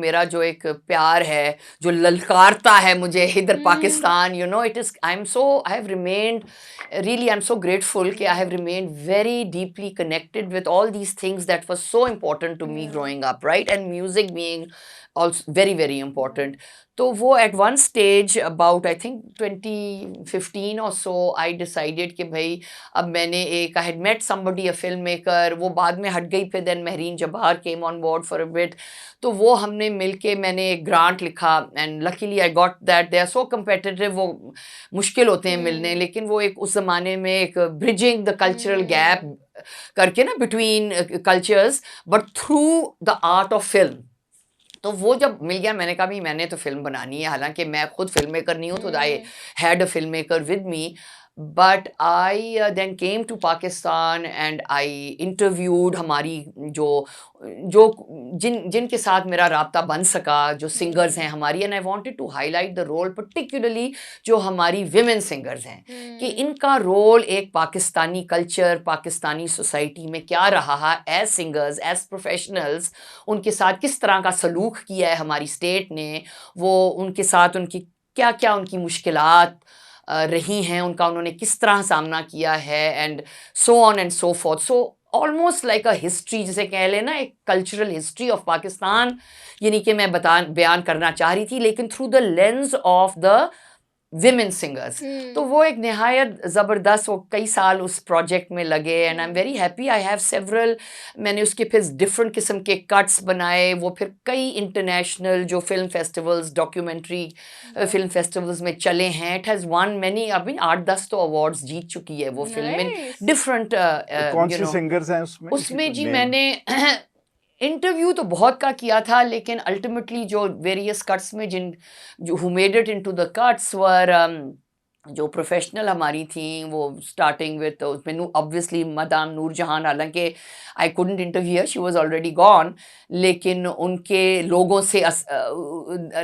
मेरा जो एक प्यार है, जो ललकारता है मुझे इधर Pakistan, it is I have remained really I am so grateful कि I have remained very deeply connected with all these things that was so important to me growing up, right? And music being also very very important. तो वो at one stage about I think 2015 or so I decided कि भाई अब मैंने I had met somebody, a filmmaker, वो बाद में हट गई, फिर then Mehreen Jabbar came on board for a bit. तो वो हमने मिलके मैंने एक ग्रांट लिखा and luckily I got that. They are so competitive, वो मुश्किल होते हैं मिलने, लेकिन वो एक उस ज़माने में एक ब्रिजिंग द कल्चरल गैप करके ना between cultures but through the art of film. तो वो जब मिल गया मैंने कहा भी मैंने तो फिल्म बनानी है, हालांकि मैं खुद फिल्म मेकर नहीं हूँ, तो I had a film maker with me. But I then came to Pakistan and I interviewed हमारी जो जो जिनके साथ मेरा राब्ता बन सका, जो सिंगर्स हैं हमारी, and I wanted to highlight the role particularly जो हमारी विमेन सिंगर्स हैं कि इनका रोल एक पाकिस्तानी कल्चर, पाकिस्तानी सोसाइटी में क्या रहा है एज सिंगर्स, एज प्रोफेशनल्स, उनके साथ किस तरह का सलूक किया है हमारी स्टेट ने, वो उनके साथ उनकी क्या क्या उनकी मुश्किलात रही हैं, उनका उन्होंने किस तरह सामना किया है, and so on and so fourth. So almost like a history जिसे कह लेना, एक कल्चरल हिस्ट्री ऑफ पाकिस्तान, यानी कि मैं बयान करना चाह रही थी, लेकिन through the lens of the women singers. तो वो एक निहायत ज़बरदस्त, वो कई साल उस प्रोजेक्ट में लगे and I am very happy. I have several, मैंने उसके फिर डिफरेंट किस्म के कट्स बनाए, वो फिर कई इंटरनेशनल जो film festivals, documentary film festivals में चले हैं. इट हैज़ वन मैनी, अभी 8-10 तो अवार्ड्स जीत चुकी है वो फिल्म इन डिफरेंट कौन से सिंगर्स हैं उसमें? उसमें जी मैंने इंटरव्यू तो बहुत का किया था, लेकिन अल्टीमेटली जो वेरियस कट्स में जो who made it into the cuts were जो प्रोफेशनल हमारी थी, वो स्टार्टिंग विद उसमें ऑब्वियसली मदाम नूर जहान, हालांकि I couldn't interview, she was already gone, लेकिन उनके लोगों से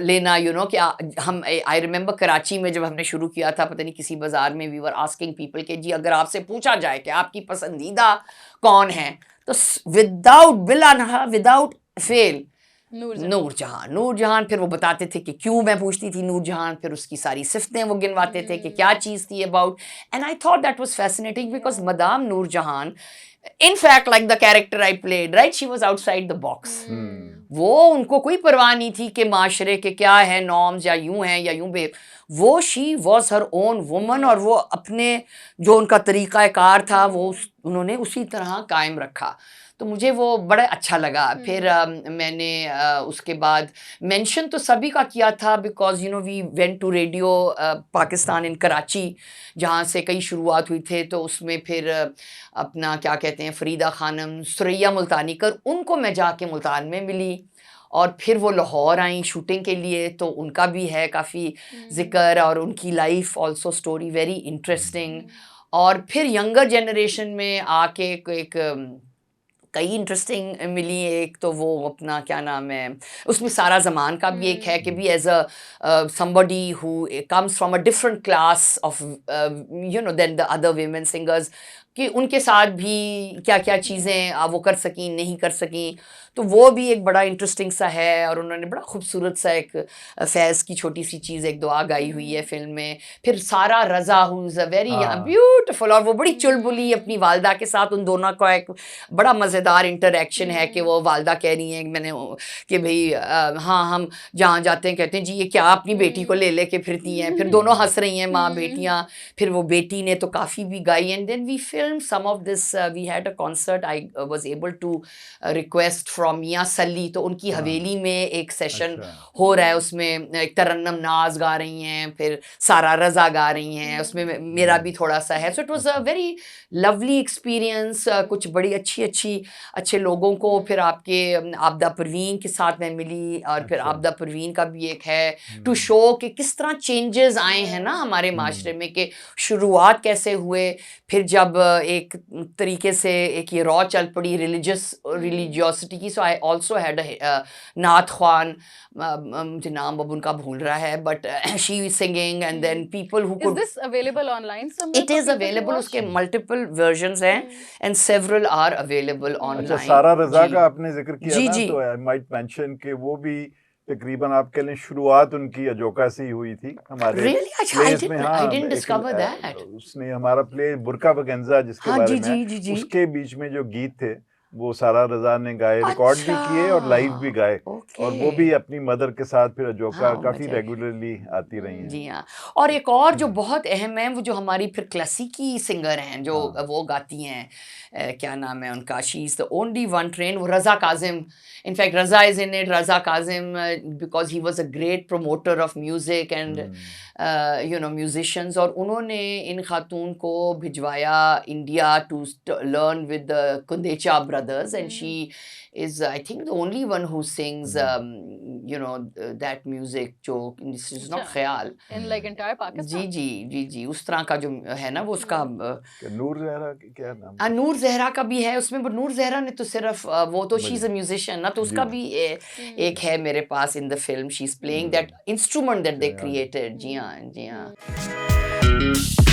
लेना कि हम आई रिमेंबर कराची में जब हमने शुरू किया था, पता नहीं किसी बाज़ार में, वी वर आस्किंग पीपल के जी अगर आपसे पूछा जाए कि आपकी पसंदीदा कौन है, तो विदाउट फेल नूर जहान. फिर वो बताते थे कि क्यों मैं पूछती थी नूर जहान, फिर उसकी सारी सिफ्तें वो गिनवाते थे कि क्या चीज़ थी about, and I thought that was fascinating because madam Noor Jahan, in fact like the character I played, right, she was outside the box. वो उनको कोई परवाह नहीं थी कि माशरे के क्या है नॉर्म्स, या यूं हैं या यूं बे, वो she was her own woman, और वो अपने जो उनका तरीक़ा कार था वो उन्होंने उसी तरह कायम रखा. तो मुझे वो बड़ा अच्छा लगा. फिर मैंने उसके बाद मेंशन तो सभी का किया था, because we went to radio Pakistan in Karachi, जहाँ से कई शुरुआत हुई थे. तो उसमें फिर अपना क्या कहते हैं फरीदा खानम, सुरैया मुल्तानीकर, उनको मैं जाके मुल्तान में मिली, और फिर वो लाहौर आई शूटिंग के लिए, तो उनका भी है काफ़ी जिक्र, और उनकी life also story very interesting. और फिर यंगर जनरेशन में आके एक कई इंटरेस्टिंग मिली. एक तो वो अपना क्या नाम है, उसमें सारा ज़मान का भी एक है कि भी as a somebody who comes from a different class of than the other women singers, कि उनके साथ भी क्या क्या चीज़ें वो कर सकी नहीं कर सकी. तो वो भी एक बड़ा इंटरेस्टिंग सा है, और उन्होंने बड़ा खूबसूरत सा एक फैज़ की छोटी सी चीज़, एक दुआ गाई हुई है फिल्म में. फिर Sara Raza who is a very beautiful, और वो बड़ी चुलबुली अपनी वालदा के साथ, उन दोनों का एक बड़ा मज़ेदार इंटरेक्शन है कि वो वालदा कह रही हैं मैंने कि भाई हाँ हम जहाँ जाते हैं कहते हैं जी ये क्या अपनी बेटी को ले लेके फिरती हैं, फिर दोनों हंस रही हैं माँ बेटियाँ. फिर वो बेटी ने तो काफ़ी भी गाई, and then we film some of this, we had a concert, I was able to request from मियाँ सली, तो उनकी हवेली में एक सेशन हो रहा है, उसमें एक तरन्नम नाज गा रही हैं, फिर सारा रज़ा गा रही हैं, उसमें मेरा भी थोड़ा सा है. So it was a very lovely experience. कुछ बड़ी अच्छे लोगों को, फिर आपके आबदा परवीन के साथ मैं मिली, और फिर आबदा परवीन का भी एक है टू शो कि किस तरह चेंजेस आए हैं ना हमारे माशरे में, कि शुरुआत कैसे हुए, फिर जब एक तरीके से एक ये रॉ चल पड़ी रिलीजियोसिटी की. सो आई ऑल्सो हैड नात ख्वान, मुझे नाम अब उनका भूल रहा है, but she is singing, and then people who could. Is this available online somewhere? It is available, उसके मल्टीपल वर्जन्स हैं, and several are available online. अच्छा, सारा रज़ा का आपने जिक्र किया जी ना, जी तो आई माइट मेंशन कि वो भी तकरीबन आप कह लें शुरुआत उनकी अजोका से ही हुई थी हमारे Really? अच्छा, plays में। हाँ, I didn't एक, discover that. उसने हमारा प्ले बुरका बगंजा जिसके हाँ, बारे जी, में है, जी, जी, जी। उसके बीच में जो गीत थे वो सारा रजा ने गाए, रिकॉर्ड भी किए और लाइव भी गाए। और वो भी अपनी मदर के साथ फिर अजोका हाँ, काफी मुझे- रेगुलरली आती रही हैं। जी हाँ। और एक और जो बहुत अहम है वो जो हमारी फिर क्लासिकी सिंगर हैं जो हाँ। वो गाती हैं, क्या नाम है उनका, she is the only one train, वो Raza Kazim. In fact Raza is in it, Raza Kazim, because he was a great promoter of music and you know musicians, और उन्होंने इन खातून को भिजवाया India to learn with the Gundecha brothers, and she is I think the only one who sings you know that music जो this is not अच्छा। ख्याल In like entire ji Pakistan. जी जी जी उस तरह का जो है ना वो उसका नूर जहरा क्या नाम? नूर जहरा का भी है उसमें, बट नूर जहरा ने तो सिर्फ वो तो शी इज अ म्यूजिशियन ना, तो उसका भी एक है मेरे पास in the film, she is playing that instrument that they created. जी हाँ जी हाँ।